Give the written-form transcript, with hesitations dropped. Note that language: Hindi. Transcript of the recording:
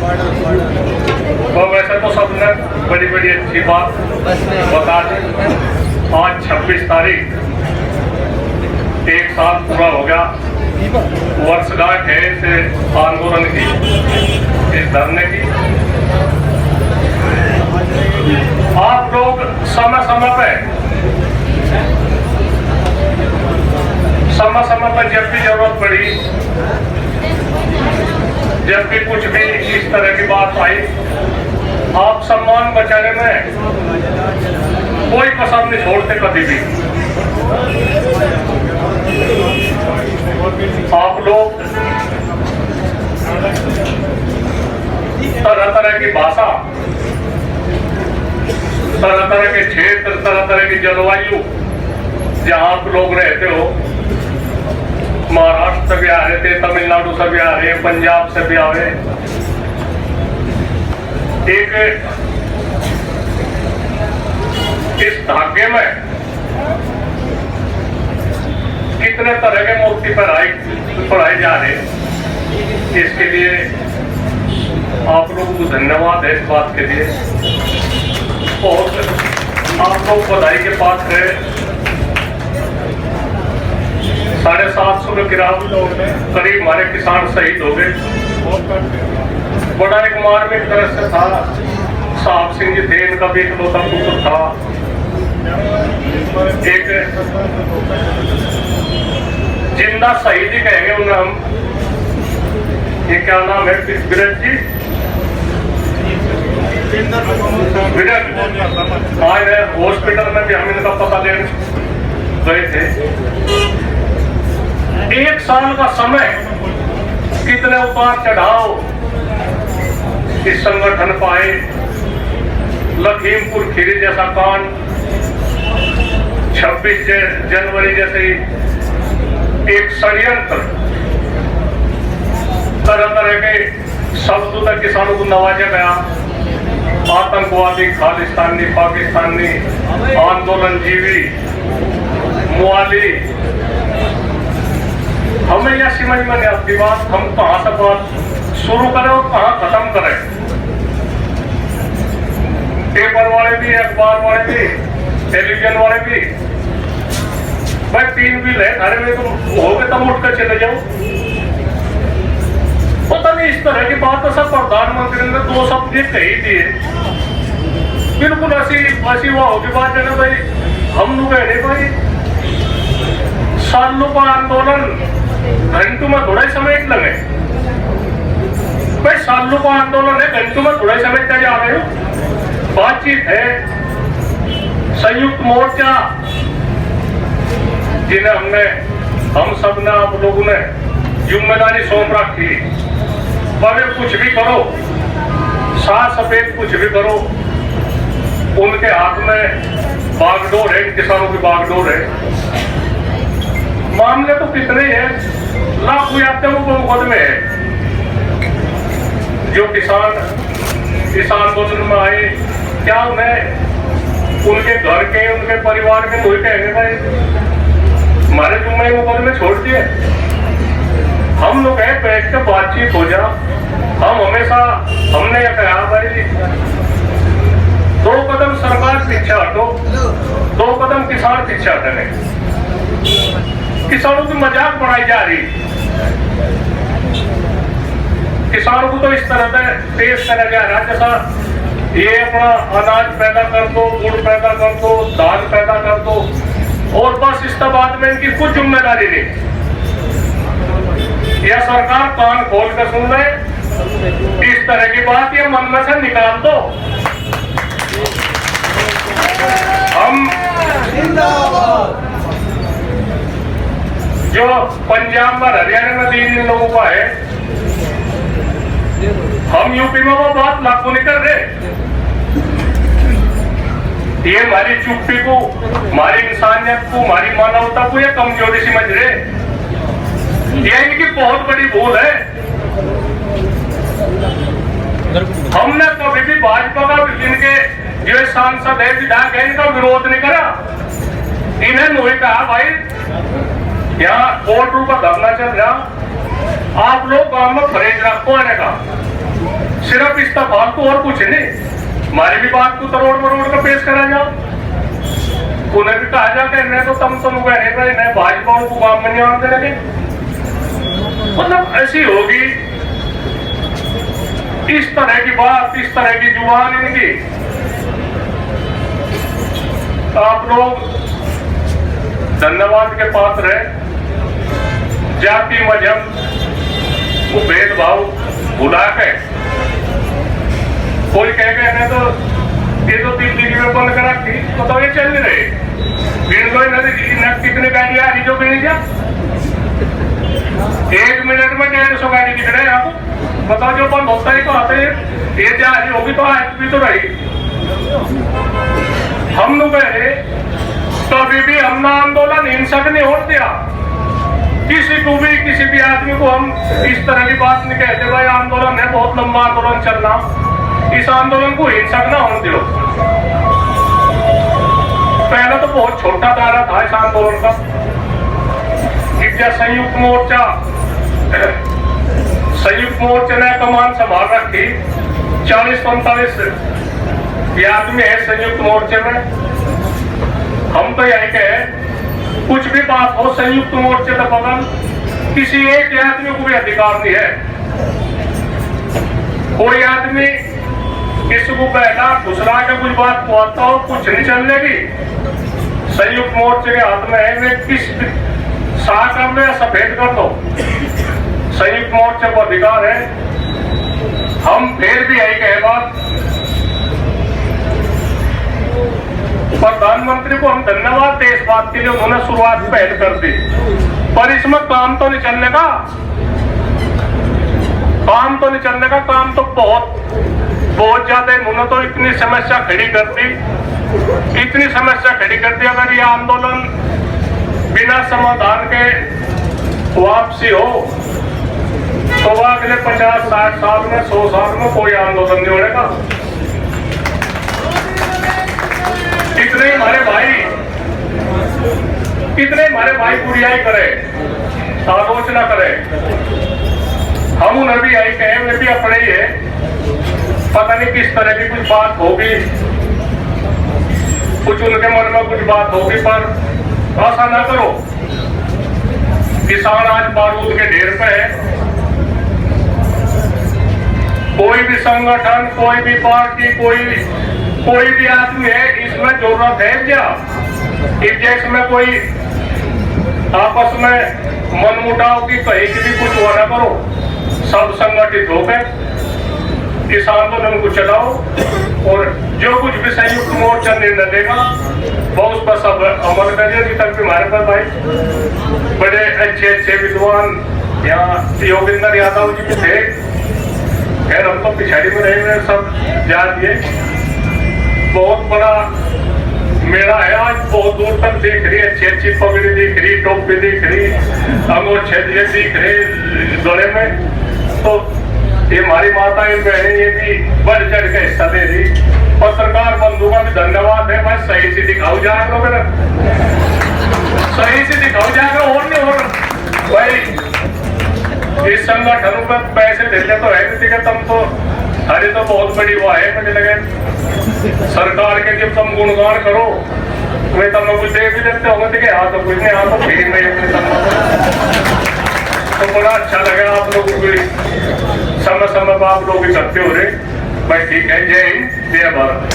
तो वैसे तो सबने बड़ी बड़ी अच्छी बात बता दी। आज 26 तारीख, एक साल पूरा हो गया, वर्षगांठ है इस आंदोलन की, इस धरने की। आप लोग समय समय पर जब भी जरूरत पड़ी, जब भी कुछ भी इस तरह की बात आई, आप सम्मान बचाने में कोई कसर नहीं छोड़ते कभी भी। आप लोग तरह तरह की भाषा, तरह तरह के क्षेत्र, तरह तरह की जलवायु जहां आप लोग रहते हो, महाराष्ट्र से भी आ रहे थे, तमिलनाडु से भी आ रहे हैं, पंजाब से भी आ रहे हैं। एक इस धागे में कितने तरह के मूर्ति पढ़ाए जा रहे हैं, इसके लिए आप लोगों को धन्यवाद है। इस बात के लिए और आप लोग बधाई के पात्र है। 750 के करीब हमारे किसान शहीद हो गए। बड़ा एक मार्मिक तरह से था। साहब सिंह जी थे, इनका भी इकलौता पुत्र था। एक जिंदा शहीदी कहेंगे उन्हें हम। ये क्या नाम है? विरज जी, विरज। आज हॉस्पिटल में भी हम इनका पता लेने गए थे। एक साल का समय, कितने उतार चढ़ाव इस संगठन पाए। लखीमपुर खीरी जैसा कांड, 26 जनवरी जैसे एक षड्यंत्र, तरह तरह के शब्दों तक किसानों को नवाजा गया। आतंकवादी, खालिस्तानी, पाकिस्तानी, आंदोलन जीवी, मुआली। हमें यह समझ में नहीं आती बात, हम कहां से बात शुरू करें और कहां खत्म करें। पेपर वाले भी, अखबार वाले भी, टेलीविजन वाले भी, भाई 3 बिल है, अरे में तुम हो गए तब उठ कर चले जाओ। पता नहीं इस तरह की बात तो सब प्रधानमंत्री ने 2 शब्द ये कही दिए, बिल्कुल ऐसी वो होगी बात है ना भाई। हम लोग कह भाई सालों का आंदोलन घंटों में थोड़ा ही समय लगे भाई। सालों का आंदोलन है, घंटों में थोड़ा ही समय तक जा रहे हो। बातचीत है, संयुक्त मोर्चा जिन्हें हम सब ने, आप लोगों ने जिम्मेदारी सौंप रखी। भले कुछ भी करो, साथ सफेद कुछ भी करो, उनके हाथ में बागडोर है, किसानों की बागडोर है। मामले तो कितने हैं, लाखों यात्रियों को मुकदमे है। जो किसान आंदोलन में आए, क्या उन्हें उनके घर के, उनके परिवार के कोई कहेंगे भाई हमारे जुम्मे मुकदमे छोड़ दिए। हम लोग है बैठ कर बातचीत हो जा। हम हमेशा हमने यह कहा भाई 2 कदम सरकार पीछे हटो, 2 कदम किसान पीछे हटने। किसानों की मजाक बनाई जा रही। किसानों को तो इस तरह से पेश करा जा रहा जैसा ये अपना अनाज पैदा कर दो, गुड़ पैदा कर दो, दाल पैदा कर दो और बस इसके बाद में इनकी कुछ जिम्मेदारी नहीं। यह सरकार कान खोल कर सुन ले, इस तरह की बात ये मन में से निकाल दो। हम जो पंजाब में, हरियाणा में 3 लोगों का है, हम यूपी में वो बात लागू नहीं कर रहे। ये हमारी चुप्पी को, हमारी इंसानियत को, हमारी मानवता को ये कमजोरी समझ रहे। ये इनकी बहुत बड़ी भूल है। हमने कभी भी भाजपा का, इनके जो सांसद है, विधायक है, इनका विरोध नहीं करा। इन्हें नहीं कहा भाई यहाँ कोर्ट का धरना चल रहा, आप लोग गांव में फरेज रखो आने का, सिर्फ इसका फालतू और कुछ नहीं। हमारी भी बात को तरोड़ मरोड़ का पेश करा जाओ, उन्हें भी कहा जाके नहीं तो तम तो नहीं भाजपा को काम में नहीं आने लगे। मतलब ऐसी होगी, इस तरह की बात, इस तरह की जुबान इनकी। आप लोग धन्यवाद के पात्र है। जाति मजहब को भेदभाव भुला के कोई कह गए तो ये तो दिल्ली में बंद करा थी तो ये चल नहीं रहे। कितने गाड़ी आ रही जो भी नहीं जा, 1 मिनट में 150 गाड़ी दिख रहे हैं आपको। बताओ जो बंद होता है तो आते ये जा रही होगी तो आज भी तो रही। हम लोग कहे तो अभी भी हमने आंदोलन हिंसक नहीं होने दिया। किसी को भी, किसी भी आदमी को हम इस तरह की बात नहीं कहते भाई आंदोलन है, बहुत लंबा आंदोलन चलना, इस आंदोलन को हिंसक ना होने दो। पहला तो बहुत छोटा दायरा था इस आंदोलन का। संयुक्त मोर्चा ने कमान संभाल रखी। 40-45 आदमी है संयुक्त मोर्चे में। हम तो यही कहे कुछ भी बात हो संयुक्त मोर्चे का बगल किसी एक आदमी को भी अधिकार नहीं है। कोई आदमी किसी को पहला घुसला के कुछ बात पहुंचता हो, कुछ नहीं चलने की। संयुक्त मोर्चे के हाथ में है, मैं किस साफ कर दो या सफेद कर दो, संयुक्त मोर्चे को अधिकार है। हम फिर भी यही कहे बात, प्रधानमंत्री को हम धन्यवाद दे इस बात के लिए, उन्होंने शुरुआत पहल कर दी। पर इसमें काम तो नहीं चलने का, काम तो नहीं चलने का, काम तो बहुत ज्यादा। उन्होंने तो इतनी समस्या खड़ी कर दी, इतनी समस्या खड़ी कर दी। अगर ये आंदोलन बिना समाधान के वापसी हो तो अगले 50-60 साल में, 100 साल में कोई आंदोलन नहीं होगा। कितने हमारे भाई बुराई करे, आलोचना करे, हम उन्हें भी यही कहे, वे भी अपने ही है। पता नहीं किस तरह की कुछ बात होगी, कुछ उनके मन में कुछ बात होगी, पर ऐसा ना करो। किसान आज बारूद के ढेर पे है। कोई भी संगठन, कोई भी पार्टी, कोई भी आदमी है, इसमें जरूरत है क्या? इस देश में कोई आपस में मनमुटाव की कहीं की भी कुछ हुआ ना करो, सब संगठित होकर इस आंदोलन को चलाओ। और जो कुछ भी संयुक्त मोर्चा निर्णय देगा वो उस पर सब अमल करिए। अभी तक हमारे पास भाई बड़े अच्छे विद्वान यहाँ योगेंद्र यादव जी भी थे, खैर हम तो पिछाड़ी में रहे हुए सब जा दिए। बहुत बड़ा मेला है आज, बहुत दूर तक दिख रही, अच्छी पगड़ी दिख रही, टोपी दिख रही, अंगोछे दिख रहे गले में। तो ये हमारी माताएं बहनें ये भी बढ़ चढ़ के हिस्सा दे रही। पत्रकार बंधु का भी धन्यवाद है भाई, सही से दिखाओ जाएगा, सही से दिखाओ जाएगा और नहीं हो भाई। इस संगठनों पर पैसे देते तो है नहीं, तुम तो अरे तो बहुत बड़ी वो है। मुझे लगे सरकार के जब तुम गुणगान करो वे तब कुछ दे भी देते होंगे, ठीक है, हाँ तो कुछ नहीं, हाँ तो फ्री में तो बड़ा अच्छा लगा। आप लोगों को समय समय पर आप लोग इकट्ठे हो रहे भाई, ठीक है। जय हिंद, जय भारत।